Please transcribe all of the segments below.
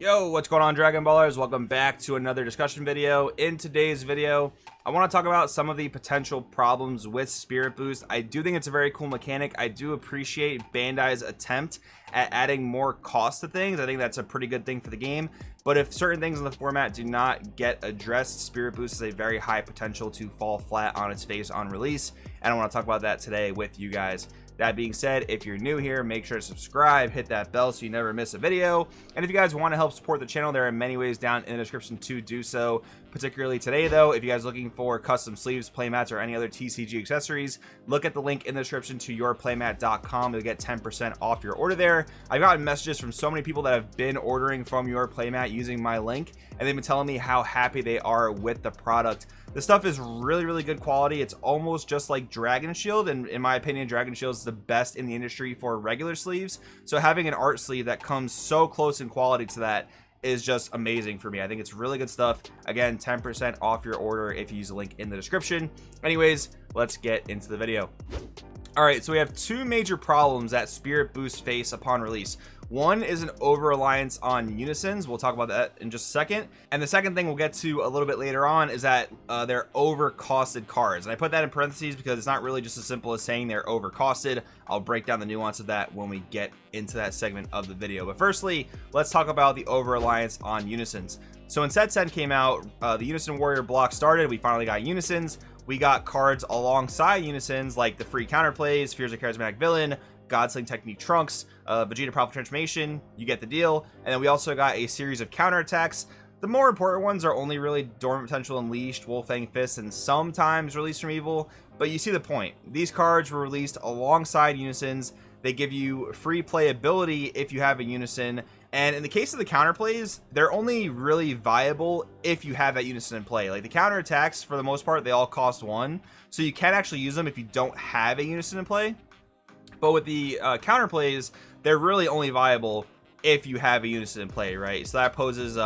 Yo, what's going on, Dragon Ballers? Welcome back to another discussion video. In today's video, I want to talk about some of the potential problems with Spirit Boost. I do think it's a very cool mechanic. I do appreciate Bandai's attempt at adding more cost to things. I think that's a pretty good thing for the game. But if certain things in the format do not get addressed, Spirit Boost is a very high potential to fall flat on its face on release. And I want to talk about that today with you guys. That being said, if you're new here, make sure to subscribe, hit that bell so you never miss a video. And if you guys want to help support the channel, there are many ways down in the description to do so. Particularly today, though, if you guys are looking for custom sleeves, playmats, or any other TCG accessories, look at the link in the description to yourplaymat.com to get 10% off your order there. I've gotten messages from so many people that have been ordering from Your Playmat using my link, and they've been telling me how happy they are with the product. The stuff is really good quality. It's almost just like Dragon Shield, and in my opinion, Dragon Shield is the best in the industry for regular sleeves. So having an art sleeve that comes so close in quality to that is just amazing for me. I think it's really good stuff. Again, 10% off your order if you use the link in the description. Anyways, let's get into the video. All right, so we have two major problems that Spirit Boost face upon release. One is an over-reliance on Unisons. We'll talk about that in just a second. And the second thing we'll get to a little bit later on is that they're over-costed cards. And I put that in parentheses because it's not really just as simple as saying they're over-costed. I'll break down the nuance of that when we get into that segment of the video. But firstly, let's talk about the over-reliance on Unisons. So when Set 10 came out, the Unison Warrior block started. We finally got Unisons. We got cards alongside Unisons like the free counterplays, Fears of Charismatic Villain, Godsling Technique Trunks, Vegeta Powerful Transformation. You get the deal. And then we also got a series of counterattacks. The more important ones are only really Dormant Potential Unleashed, Wolfang Fist, and sometimes Release from Evil. But you see the point. These cards were released alongside Unisons. They give you free playability if you have a Unison. And in the case of the counterplays, they're only really viable if you have that Unison in play. Like the counterattacks, for the most part, they all cost 1. So you can actually use them if you don't have a Unison in play. But with the counterplays, they're really only viable if you have a Unison in play, right? So that poses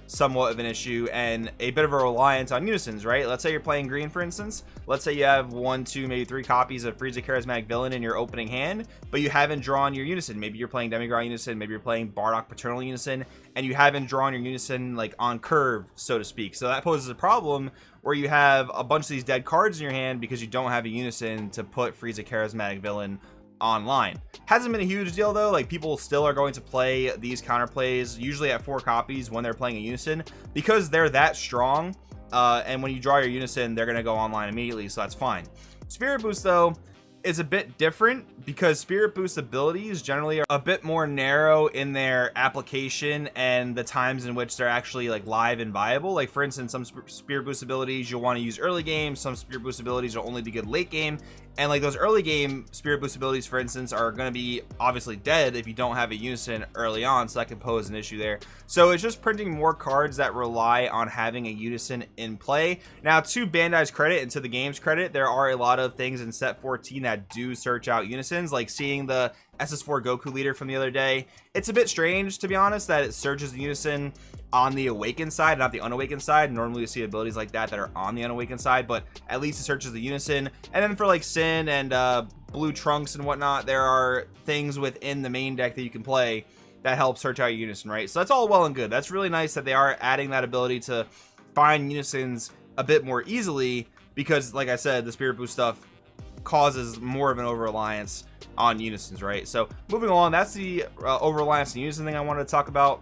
somewhat of an issue and a bit of a reliance on Unisons, right? Let's say you're playing green, for instance. Let's say you have 1, 2, maybe 3 copies of Frieza Charismatic Villain in your opening hand, but you haven't drawn your Unison. Maybe you're playing Demigod Unison, maybe you're playing Bardock Paternal Unison, and you haven't drawn your Unison like on curve, so to speak. So that poses a problem where you have a bunch of these dead cards in your hand because you don't have a Unison to put Frieza Charismatic Villain online. Hasn't been a huge deal though. Like people still are going to play these counterplays usually at 4 copies when they're playing a Unison because they're that strong, and when you draw your Unison they're going to go online immediately, so that's fine. Spirit Boost though is a bit different because Spirit Boost abilities generally are a bit more narrow in their application and the times in which they're actually like live and viable. Like for instance, some Spirit Boost abilities you'll want to use early game, some Spirit Boost abilities will only be good late game, and like those early game Spirit Boost abilities, for instance, are going to be obviously dead if you don't have a Unison early on, so that can pose an issue there. So it's just printing more cards that rely on having a Unison in play. Now, to Bandai's credit and to the game's credit, there are a lot of things in set 14 that do search out Unisons, like seeing the SS4 Goku leader from the other day. It's a bit strange, to be honest, that it searches the Unison on the awakened side, not the unawakened side. Normally you see abilities like that that are on the unawakened side, but at least it searches the Unison. And then for like Sin and Blue Trunks and whatnot, there are things within the main deck that you can play that help search out your Unison, right? So that's all well and good. That's really nice that they are adding that ability to find Unisons a bit more easily because, like I said, the Spirit Boost stuff causes more of an over-reliance on Unisons, right? So moving on, that's the over-reliance on Unison thing I wanted to talk about.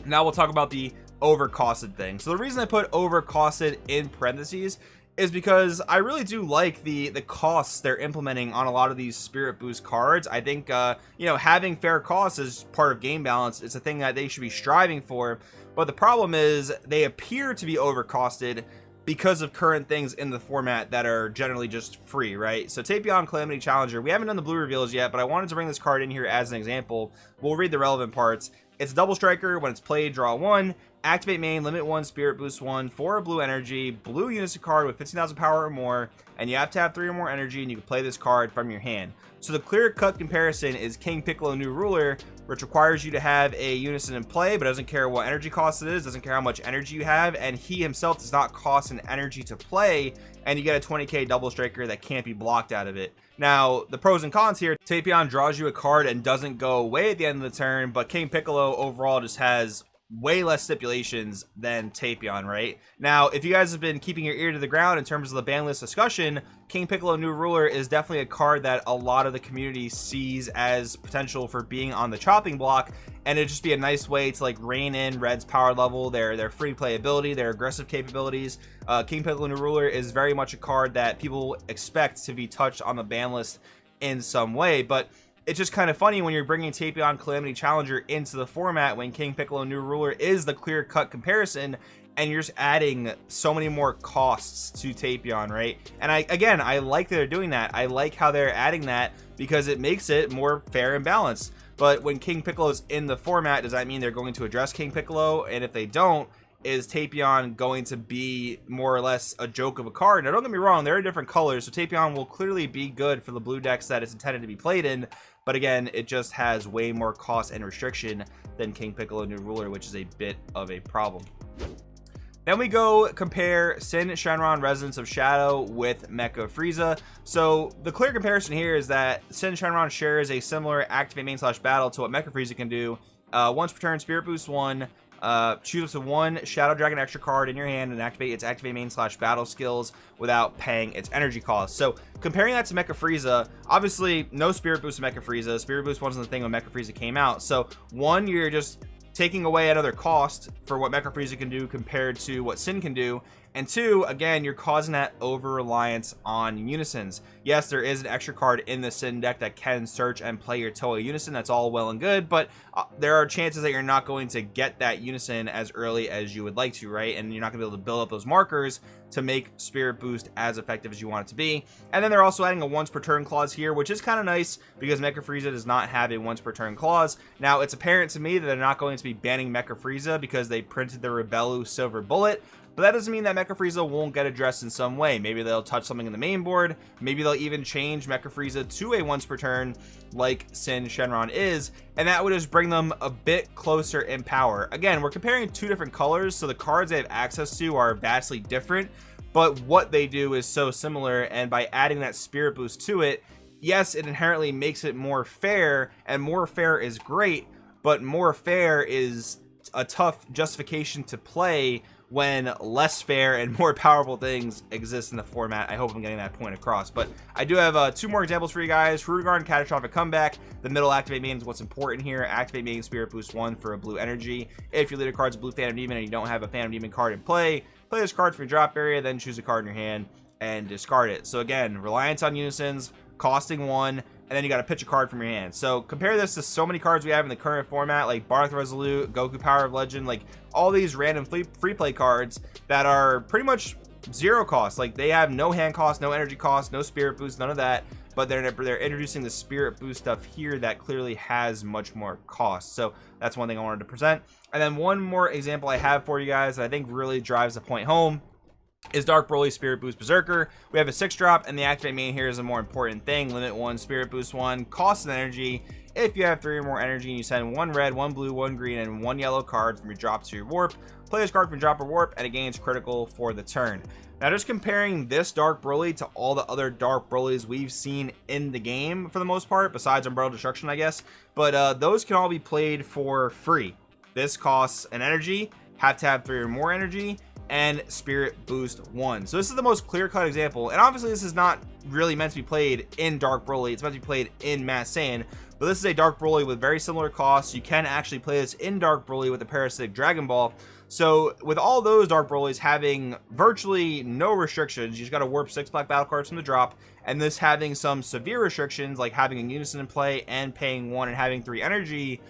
Now we'll talk about the over-costed thing. So the reason I put over-costed in parentheses is because I really do like the costs they're implementing on a lot of these Spirit Boost cards. I think you know, having fair costs is part of game balance. It's a thing that they should be striving for, but the problem is they appear to be over-costed because of current things in the format that are generally just free, right? So Tapion Calamity Challenger, we haven't done the blue reveals yet, but I wanted to bring this card in here as an example. We'll read the relevant parts. It's a double striker. When it's played, draw 1, activate main, limit 1, Spirit Boost 1 for a blue energy, blue Unison card with 15,000 power or more, and you have to have 3 or more energy, and you can play this card from your hand. So the clear-cut comparison is King Piccolo New Ruler, which requires you to have a Unison in play, but doesn't care what energy cost it is, doesn't care how much energy you have, and he himself does not cost an energy to play, and you get a 20k double striker that can't be blocked out of it. Now, the pros and cons here, Tapion draws you a card and doesn't go away at the end of the turn, but King Piccolo overall just has way less stipulations than Tapion, right? Now, if you guys have been keeping your ear to the ground in terms of the ban list discussion, King Piccolo New Ruler is definitely a card that a lot of the community sees as potential for being on the chopping block, and it'd just be a nice way to like rein in Red's power level, their free playability, their aggressive capabilities. King Piccolo New Ruler is very much a card that people expect to be touched on the ban list in some way, but it's just kind of funny when you're bringing Tapion Calamity Challenger into the format when King Piccolo New Ruler is the clear-cut comparison, and you're just adding so many more costs to Tapion, right? And I like that they're doing that. I like how they're adding that because it makes it more fair and balanced. But when King Piccolo's in the format, does that mean they're going to address King Piccolo? And if they don't, is Tapion going to be more or less a joke of a card? Now, don't get me wrong, there are different colors, so Tapion will clearly be good for the blue decks that it's intended to be played in, but again, it just has way more cost and restriction than King Piccolo New Ruler, which is a bit of a problem. Then we go compare Sin Shenron Resonance of Shadow with Mecha Frieza. So the clear comparison here is that Sin Shenron shares a similar activate main / battle to what Mecha Frieza can do. Once per turn, Spirit Boost 1, choose up to one Shadow Dragon extra card in your hand and activate its activate main / battle skills without paying its energy cost. So comparing that to Mecha Frieza, obviously no Spirit Boost in Mecha Frieza. Spirit Boost wasn't the thing when Mecha Frieza came out. So one, you're just taking away another cost for what Mecha Frieza can do compared to what Sin can do. And two, again, you're causing that over-reliance on Unisons. Yes, there is an extra card in the Sin deck that can search and play your Toa Unison. That's all well and good, but there are chances that you're not going to get that Unison as early as you would like to, right? And you're not going to be able to build up those markers to make Spirit Boost as effective as you want it to be. And then they're also adding a once per turn clause here, which is kind of nice because Mecha Frieza does not have a once per turn clause. Now, it's apparent to me that they're not going to be banning Mecha Frieza because they printed the Rebellu Silver Bullet. But that doesn't mean that Mecha Frieza won't get addressed in some way. Maybe they'll touch something in the main board. Maybe they'll even change Mecha Frieza to a once per turn like Sin Shenron is. And that would just bring them a bit closer in power. Again, we're comparing two different colors, so the cards they have access to are vastly different. But what they do is so similar, and by adding that Spirit Boost to it, yes, it inherently makes it more fair, and more fair is great, but more fair is a tough justification to play when less fair and more powerful things exist in the format. I hope I'm getting that point across. But I do have two more examples for you guys. Fruitigarden Catastrophic Comeback. The middle activate main is what's important here. Activate main Spirit Boost 1 for a blue energy. If your leader card's a blue Phantom Demon and you don't have a Phantom Demon card in play this card from your drop area, then choose a card in your hand and discard it. So again, reliance on Unisons, costing 1, and then you got to pitch a card from your hand. So compare this to so many cards we have in the current format, like Barth Resolute, Goku Power of Legend, like all these random free play cards that are pretty much zero cost. Like they have no hand cost, no energy cost, no Spirit Boost, none of that. But they're introducing the Spirit Boost stuff here that clearly has much more cost. So that's one thing I wanted to present. And then one more example I have for you guys that I think really drives the point home is Dark Broly Spirit Boost Berserker. We have a 6-drop, and the activate main here is a more important thing. Limit 1, Spirit Boost 1, cost an energy. If you have 3 or more energy and you send 1 red, 1 blue, 1 green, and 1 yellow card from your drop to your warp, play this card from drop or warp, and it gains critical for the turn. Now, just comparing this Dark Broly to all the other Dark Brolys we've seen in the game for the most part, besides Umbrella Destruction, I guess, but those can all be played for free. This costs an energy, have to have 3 or more energy, and Spirit Boost 1. So this is the most clear-cut example, and obviously this is not really meant to be played in Dark Broly. It's meant to be played in Mass Saiyan, but this is a Dark Broly with very similar costs. You can actually play this in Dark Broly with a Parasitic Dragon Ball. So with all those Dark Brolys having virtually no restrictions, you just got to warp 6 black battle cards from the drop, and this having some severe restrictions like having a Unison in play and paying 1 and having 3 energy,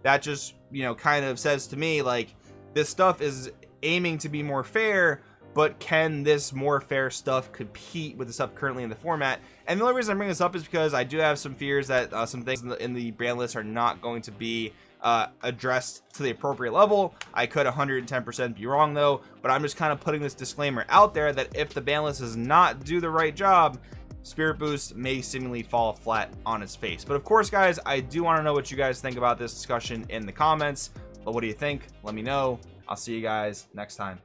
that just, you know, kind of says to me like this stuff is aiming to be more fair, but can this more fair stuff compete with the stuff currently in the format? And the only reason I'm bringing this up is because I do have some fears that some things in the ban list are not going to be addressed to the appropriate level. I could 110% be wrong though, but I'm just kind of putting this disclaimer out there that if the ban list does not do the right job, Spirit Boost may seemingly fall flat on its face. But of course, guys, I do want to know what you guys think about this discussion in the comments. But what do you think? Let me know. I'll see you guys next time.